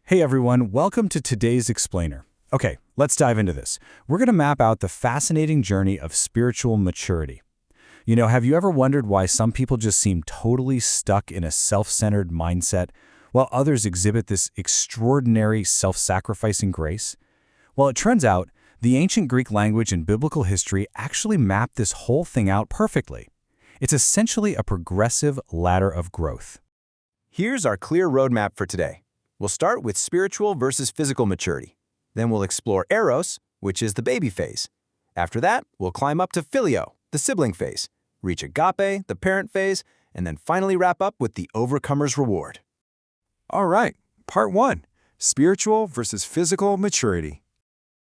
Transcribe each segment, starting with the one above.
Hey everyone, welcome to today's Explainer. Okay, let's dive into this. We're going to map out the fascinating journey of spiritual maturity. Have you ever wondered why some people just seem totally stuck in a self-centered mindset, while others exhibit this extraordinary self-sacrificing grace? Well, it turns out the ancient Greek language and biblical history actually map this whole thing out perfectly. It's essentially a progressive ladder of growth. Here's our clear roadmap for today. We'll start with spiritual versus physical maturity. Then we'll explore Eros, which is the baby phase. After that, we'll climb up to Phileo, the sibling phase, reach Agape, the parent phase, and then finally wrap up with the overcomer's reward. All right, part 1, spiritual versus physical maturity.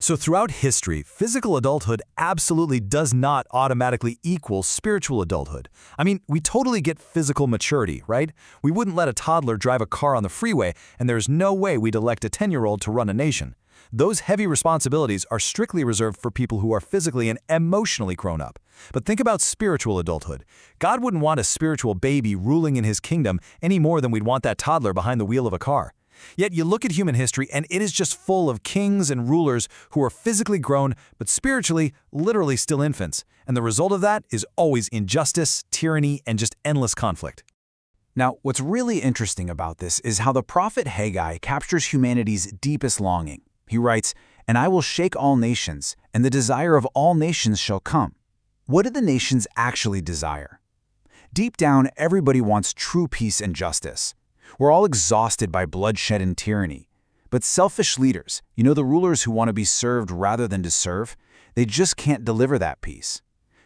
So throughout history, physical adulthood absolutely does not automatically equal spiritual adulthood. I mean, we totally get physical maturity, right? We wouldn't let a toddler drive a car on the freeway, and there's no way we'd elect a 10-year-old to run a nation. Those heavy responsibilities are strictly reserved for people who are physically and emotionally grown up. But think about spiritual adulthood. God wouldn't want a spiritual baby ruling in his kingdom any more than we'd want that toddler behind the wheel of a car. Yet you look at human history and it is just full of kings and rulers who are physically grown but spiritually, literally still infants. And the result of that is always injustice, tyranny, and just endless conflict. Now, what's really interesting about this is how the prophet Haggai captures humanity's deepest longing. He writes, "And I will shake all nations, and the desire of all nations shall come." What do the nations actually desire? Deep down, everybody wants true peace and justice. We're all exhausted by bloodshed and tyranny. But selfish leaders, the rulers who want to be served rather than to serve, they just can't deliver that peace.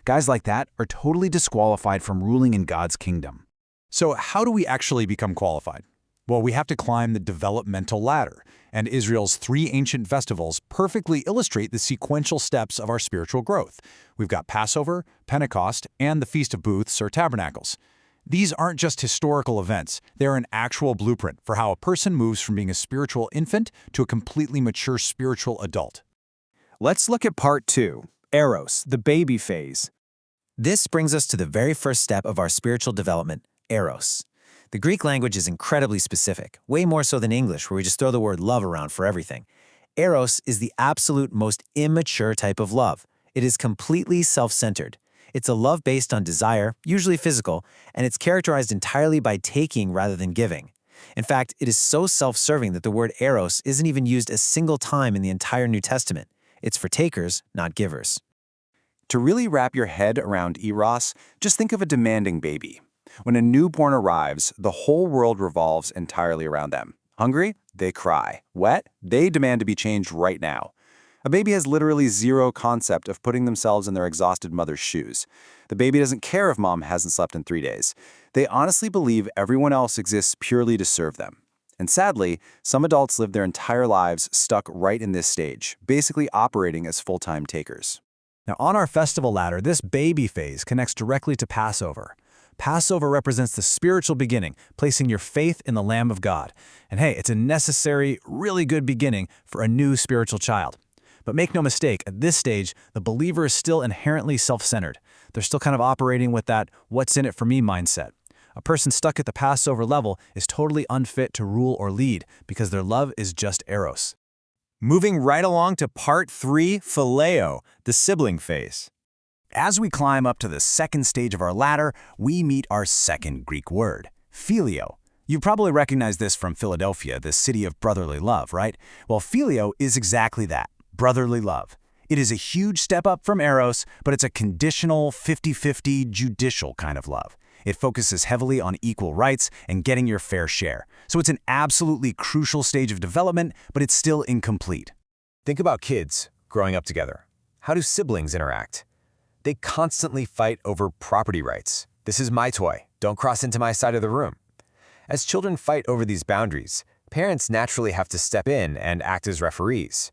Guys like that are totally disqualified from ruling in God's kingdom. So how do we actually become qualified? Well, we have to climb the developmental ladder, and Israel's 3 ancient festivals perfectly illustrate the sequential steps of our spiritual growth. We've got Passover, Pentecost, and the Feast of Booths or Tabernacles. These aren't just historical events, they're an actual blueprint for how a person moves from being a spiritual infant to a completely mature spiritual adult. Let's look at part 2, Eros, the baby phase. This brings us to the very first step of our spiritual development, Eros. The Greek language is incredibly specific, way more so than English, where we just throw the word love around for everything. Eros is the absolute most immature type of love. It is completely self-centered. It's a love based on desire, usually physical, and it's characterized entirely by taking rather than giving. In fact, it is so self-serving that the word eros isn't even used a single time in the entire New Testament. It's for takers, not givers. To really wrap your head around Eros, just think of a demanding baby. When a newborn arrives, the whole world revolves entirely around them. Hungry? They cry. Wet? They demand to be changed right now. A baby has literally zero concept of putting themselves in their exhausted mother's shoes. The baby doesn't care if mom hasn't slept in 3 days. They honestly believe everyone else exists purely to serve them. And sadly, some adults live their entire lives stuck right in this stage, basically operating as full-time takers. Now, on our festival ladder, this baby phase connects directly to Passover. Passover represents the spiritual beginning, placing your faith in the Lamb of God. And hey, it's a necessary, really good beginning for a new spiritual child. But make no mistake, at this stage, the believer is still inherently self-centered. They're still kind of operating with that what's in it for me mindset. A person stuck at the Passover level is totally unfit to rule or lead because their love is just Eros. Moving right along to part 3, Phileo, the sibling phase. As we climb up to the second stage of our ladder, we meet our second Greek word, Phileo. You probably recognize this from Philadelphia, the city of brotherly love, right? Well, Phileo is exactly that. Brotherly love. It is a huge step up from Eros, but it's a conditional, 50-50, judicial kind of love. It focuses heavily on equal rights and getting your fair share. So it's an absolutely crucial stage of development, but it's still incomplete. Think about kids growing up together. How do siblings interact? They constantly fight over property rights. This is my toy. Don't cross into my side of the room. As children fight over these boundaries, parents naturally have to step in and act as referees.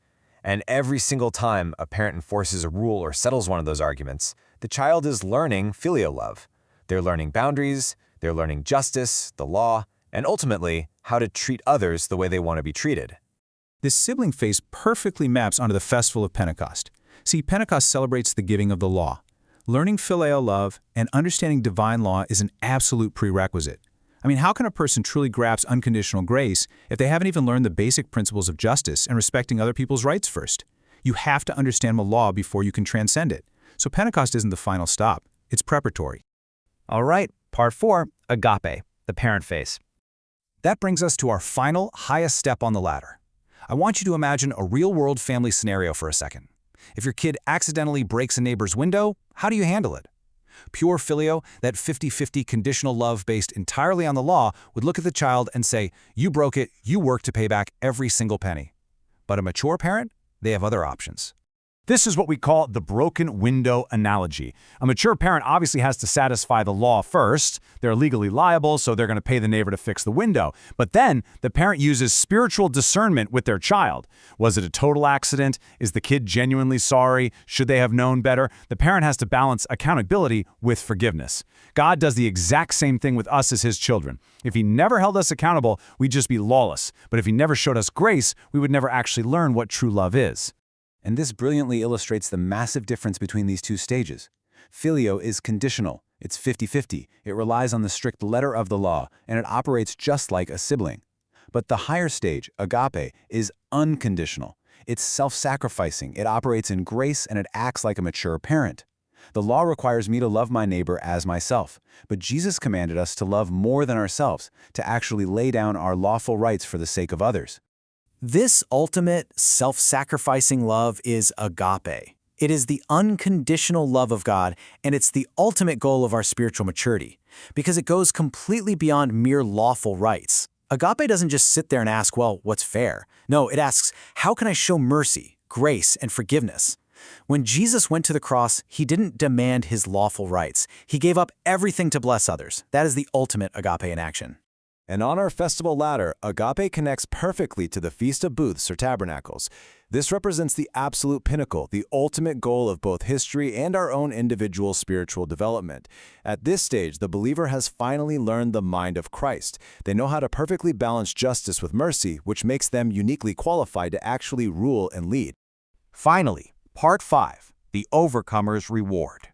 And every single time a parent enforces a rule or settles one of those arguments, the child is learning filial love. They're learning boundaries, they're learning justice, the law, and ultimately, how to treat others the way they want to be treated. This sibling phase perfectly maps onto the Festival of Pentecost. See, Pentecost celebrates the giving of the law. Learning Phileo love and understanding divine law is an absolute prerequisite. I mean, how can a person truly grasp unconditional grace if they haven't even learned the basic principles of justice and respecting other people's rights first? You have to understand the law before you can transcend it. So Pentecost isn't the final stop. It's preparatory. All right, part 4, Agape, the parent phase. That brings us to our final, highest step on the ladder. I want you to imagine a real-world family scenario for a second. If your kid accidentally breaks a neighbor's window, how do you handle it? Pure Phileo, that 50-50 conditional love based entirely on the law, would look at the child and say, you broke it, you work to pay back every single penny. But a mature parent, they have other options. This is what we call the broken window analogy. A mature parent obviously has to satisfy the law first. They're legally liable, so they're going to pay the neighbor to fix the window. But then the parent uses spiritual discernment with their child. Was it a total accident? Is the kid genuinely sorry? Should they have known better? The parent has to balance accountability with forgiveness. God does the exact same thing with us as his children. If he never held us accountable, we'd just be lawless. But if he never showed us grace, we would never actually learn what true love is. And this brilliantly illustrates the massive difference between these two stages. Phileo is conditional. It's 50-50. It relies on the strict letter of the law, and it operates just like a sibling. But the higher stage, agape, is unconditional. It's self-sacrificing. It operates in grace, and it acts like a mature parent. The law requires me to love my neighbor as myself, but Jesus commanded us to love more than ourselves, to actually lay down our lawful rights for the sake of others. This ultimate, self-sacrificing love is agape. It is the unconditional love of God, and it's the ultimate goal of our spiritual maturity, because it goes completely beyond mere lawful rights. Agape doesn't just sit there and ask, well, what's fair? No, it asks, how can I show mercy, grace, and forgiveness? When Jesus went to the cross, he didn't demand his lawful rights. He gave up everything to bless others. That is the ultimate agape in action. And on our festival ladder, agape connects perfectly to the Feast of Booths or Tabernacles. This represents the absolute pinnacle, the ultimate goal of both history and our own individual spiritual development. At this stage, the believer has finally learned the mind of Christ. They know how to perfectly balance justice with mercy, which makes them uniquely qualified to actually rule and lead. Finally, part 5, the overcomer's reward.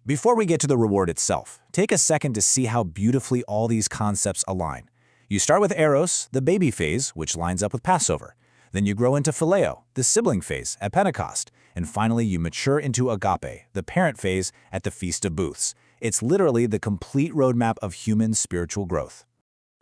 Before we get to the reward itself, take a second to see how beautifully all these concepts align. You start with Eros, the baby phase, which lines up with Passover. Then you grow into Phileo, the sibling phase, at Pentecost. And finally, you mature into Agape, the parent phase, at the Feast of Booths. It's literally the complete roadmap of human spiritual growth.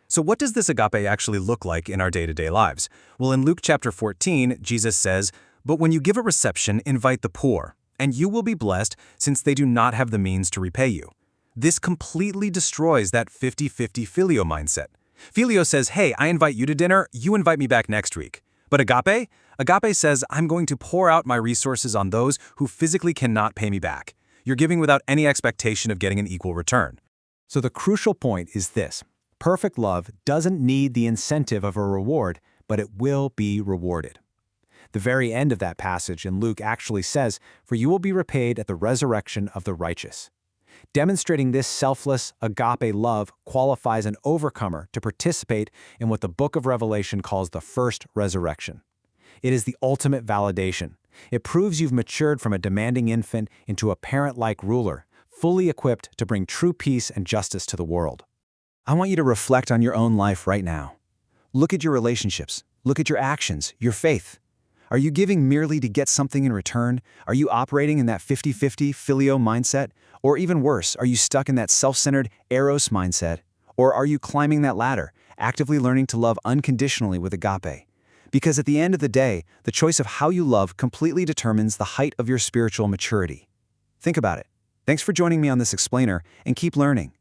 So what does this agape actually look like in our day-to-day lives? Well, in Luke chapter 14, Jesus says, "But when you give a reception, invite the poor, and you will be blessed since they do not have the means to repay you." This completely destroys that 50-50 Phileo mindset. Phileo says, hey, I invite you to dinner, you invite me back next week. But agape? Agape says, I'm going to pour out my resources on those who physically cannot pay me back. You're giving without any expectation of getting an equal return. So the crucial point is this. Perfect love doesn't need the incentive of a reward, but it will be rewarded. The very end of that passage in Luke actually says, "For you will be repaid at the resurrection of the righteous." Demonstrating this selfless agape love qualifies an overcomer to participate in what the book of Revelation calls the first resurrection. It is the ultimate validation. It proves you've matured from a demanding infant into a parent-like ruler, fully equipped to bring true peace and justice to the world. I want you to reflect on your own life right now. Look at your relationships. Look at your actions, your faith. Are you giving merely to get something in return? Are you operating in that 50-50 Phileo mindset? Or even worse, are you stuck in that self-centered Eros mindset? Or are you climbing that ladder, actively learning to love unconditionally with agape? Because at the end of the day, the choice of how you love completely determines the height of your spiritual maturity. Think about it. Thanks for joining me on this explainer, and keep learning.